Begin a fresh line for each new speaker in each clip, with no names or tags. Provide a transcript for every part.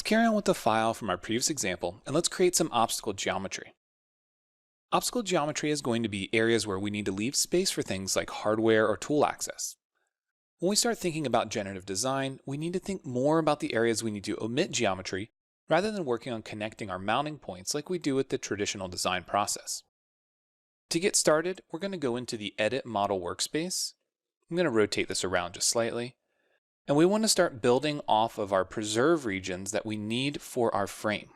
carry on with the file from our previous example and let's create some obstacle geometry. Obstacle geometry is going to be areas where we need to leave space for things like hardware or tool access. When we start thinking about generative design, we need to think more about the areas we need to omit geometry rather than working on connecting our mounting points like we do with the traditional design process. To get started, we're going to go into the Edit Model workspace. I'm going to rotate this around just slightly. And we want to start building off of our preserve regions that we need for our frame.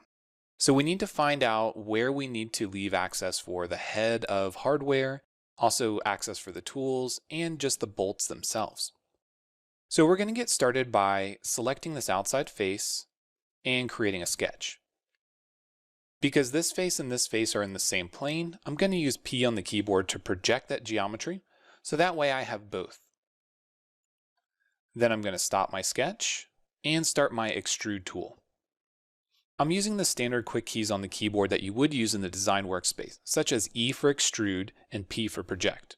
So we need to find out where we need to leave access for the head of hardware, also access for the tools, and just the bolts themselves. So we're going to get started by selecting this outside face and creating a sketch. Because this face and this face are in the same plane, I'm going to use P on the keyboard to project that geometry, so that way I have both. Then I'm going to stop my sketch and start my Extrude tool. I'm using the standard quick keys on the keyboard that you would use in the design workspace, such as E for Extrude and P for Project.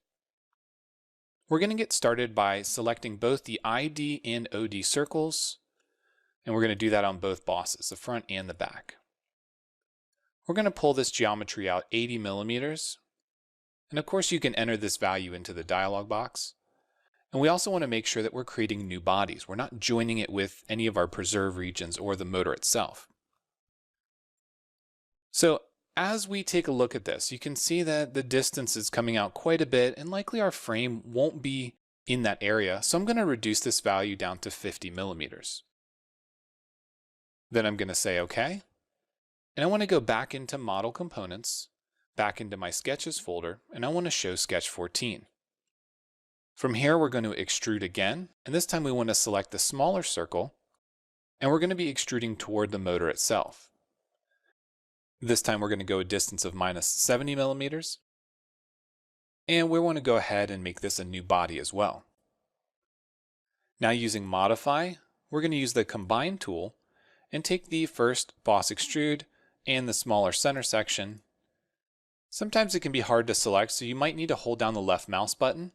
We're going to get started by selecting both the ID and OD circles, and we're going to do that on both bosses, the front and the back. We're going to pull this geometry out 80 millimeters, and of course you can enter this value into the dialog box. And we also want to make sure that we're creating new bodies. We're not joining it with any of our preserve regions or the motor itself. So as we take a look at this, you can see that the distance is coming out quite a bit and likely our frame won't be in that area. So I'm going to reduce this value down to 50 millimeters. Then I'm going to say OK. And I want to go back into Model Components, back into my Sketches folder, and I want to show Sketch 14. From here, we're going to extrude again, and this time we want to select the smaller circle, and we're going to be extruding toward the motor itself. This time we're going to go a distance of minus 70 millimeters, and we want to go ahead and make this a new body as well. Now using Modify, we're going to use the Combine tool and take the first boss extrude and the smaller center section. Sometimes it can be hard to select, so you might need to hold down the left mouse button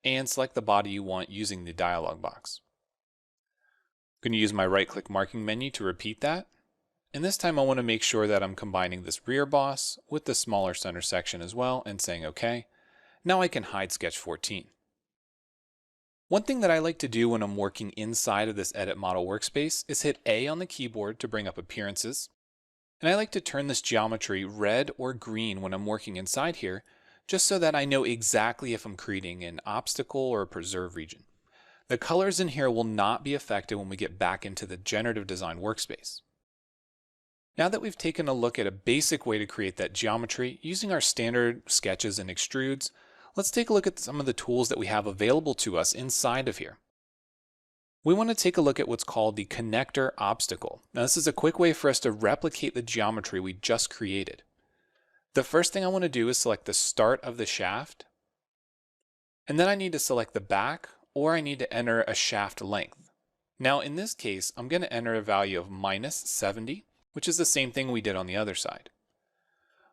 and select the body you want using the dialog box. I'm going to use my right-click marking menu to repeat that. And this time I want to make sure that I'm combining this rear boss with the smaller center section as well and saying OK. Now I can hide Sketch 14. One thing that I like to do when I'm working inside of this Edit Model workspace is hit A on the keyboard to bring up appearances. And I like to turn this geometry red or green when I'm working inside here, just so that I know exactly if I'm creating an obstacle or a preserve region. The colors in here will not be affected when we get back into the generative design workspace. Now that we've taken a look at a basic way to create that geometry using our standard sketches and extrudes, let's take a look at some of the tools that we have available to us inside of here. We want to take a look at what's called the connector obstacle. Now this is a quick way for us to replicate the geometry we just created. The first thing I want to do is select the start of the shaft, and then I need to select the back, or I need to enter a shaft length. Now in this case, I'm going to enter a value of minus 70, which is the same thing we did on the other side.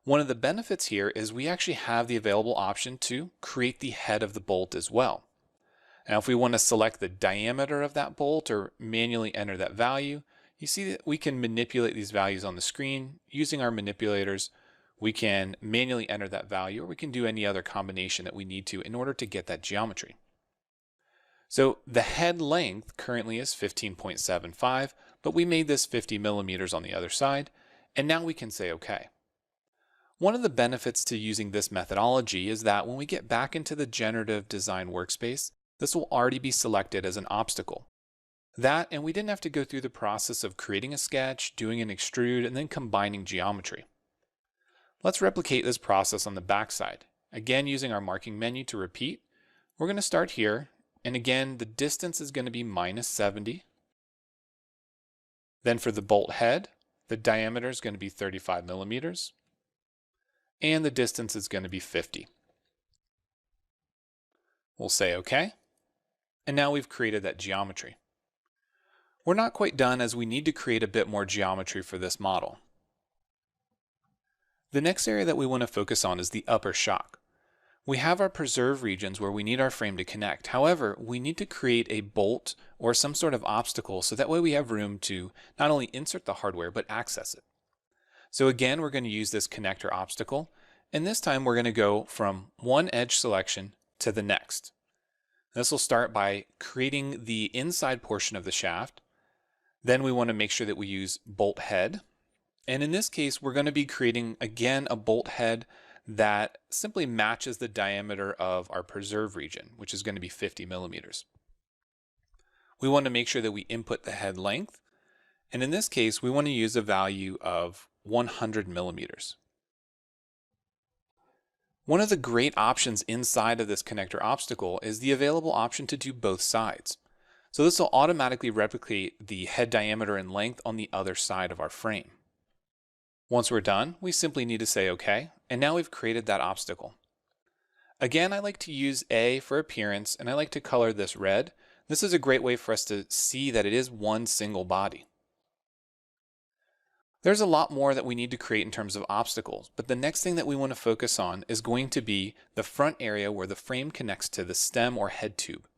One of the benefits here is we actually have the available option to create the head of the bolt as well. Now if we want to select the diameter of that bolt or manually enter that value, you see that we can manipulate these values on the screen using our manipulators. We can manually enter that value, or we can do any other combination that we need to in order to get that geometry. So the head length currently is 15.75, but we made this 50 millimeters on the other side, and now we can say OK. One of the benefits to using this methodology is that when we get back into the generative design workspace, this will already be selected as an obstacle. That, and we didn't have to go through the process of creating a sketch, doing an extrude, and then combining geometry. Let's replicate this process on the back side. Again, using our marking menu to repeat, we're going to start here, and again, the distance is going to be minus 70. Then for the bolt head, the diameter is going to be 35 millimeters, and the distance is going to be 50. We'll say OK, and now we've created that geometry. We're not quite done as we need to create a bit more geometry for this model. The next area that we want to focus on is the upper shock. We have our preserve regions where we need our frame to connect. However, we need to create a bolt or some sort of obstacle so that way we have room to not only insert the hardware, but access it. So again, we're going to use this connector obstacle, and this time we're going to go from one edge selection to the next. This will start by creating the inside portion of the shaft. Then we want to make sure that we use bolt head. And in this case, we're going to be creating, again, a bolt head that simply matches the diameter of our preserve region, which is going to be 50 millimeters. We want to make sure that we input the head length. And in this case, we want to use a value of 100 millimeters. One of the great options inside of this connector obstacle is the available option to do both sides. So this will automatically replicate the head diameter and length on the other side of our frame. Once we're done, we simply need to say OK, and now we've created that obstacle. Again, I like to use A for appearance, and I like to color this red. This is a great way for us to see that it is one single body. There's a lot more that we need to create in terms of obstacles, but the next thing that we want to focus on is going to be the front area where the frame connects to the stem or head tube.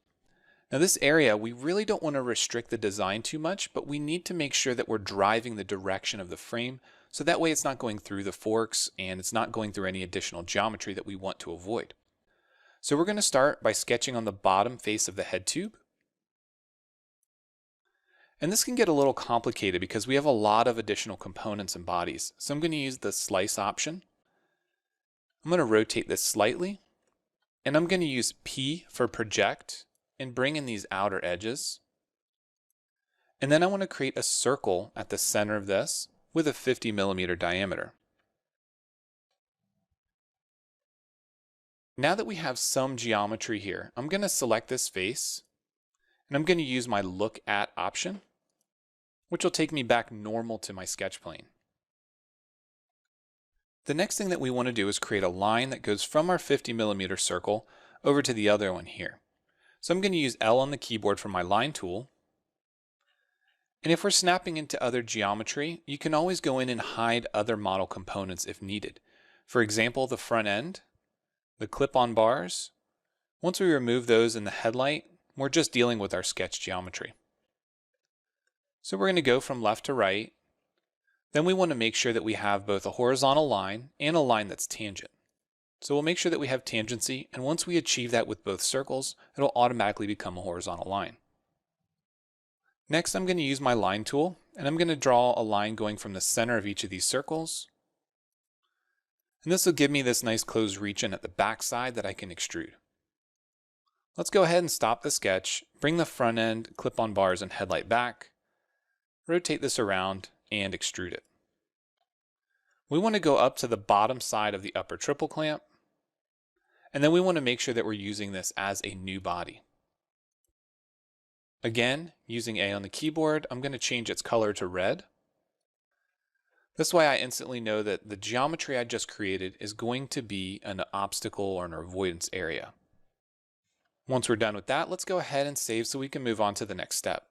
Now this area, we really don't want to restrict the design too much, but we need to make sure that we're driving the direction of the frame, so that way it's not going through the forks and it's not going through any additional geometry that we want to avoid. So we're going to start by sketching on the bottom face of the head tube. And this can get a little complicated because we have a lot of additional components and bodies. So I'm going to use the slice option. I'm going to rotate this slightly, and I'm going to use P for project and bring in these outer edges. And then I want to create a circle at the center of this with a 50 millimeter diameter. Now that we have some geometry here, I'm going to select this face, and I'm going to use my look at option, which will take me back normal to my sketch plane. The next thing that we want to do is create a line that goes from our 50 millimeter circle over to the other one here. So I'm going to use L on the keyboard for my line tool. And if we're snapping into other geometry, you can always go in and hide other model components if needed. For example, the front end, the clip-on bars. Once we remove those in the headlight, we're just dealing with our sketch geometry. So we're going to go from left to right. Then we want to make sure that we have both a horizontal line and a line that's tangent. So we'll make sure that we have tangency, and once we achieve that with both circles, it'll automatically become a horizontal line. Next, I'm going to use my line tool, and I'm going to draw a line going from the center of each of these circles. And this will give me this nice closed region at the back side that I can extrude. Let's go ahead and stop the sketch, bring the front end, clip-on bars, and headlight back. Rotate this around and extrude it. We want to go up to the bottom side of the upper triple clamp, and then we want to make sure that we're using this as a new body. Again, using A on the keyboard, I'm going to change its color to red. This way I instantly know that the geometry I just created is going to be an obstacle or an avoidance area. Once we're done with that, let's go ahead and save so we can move on to the next step.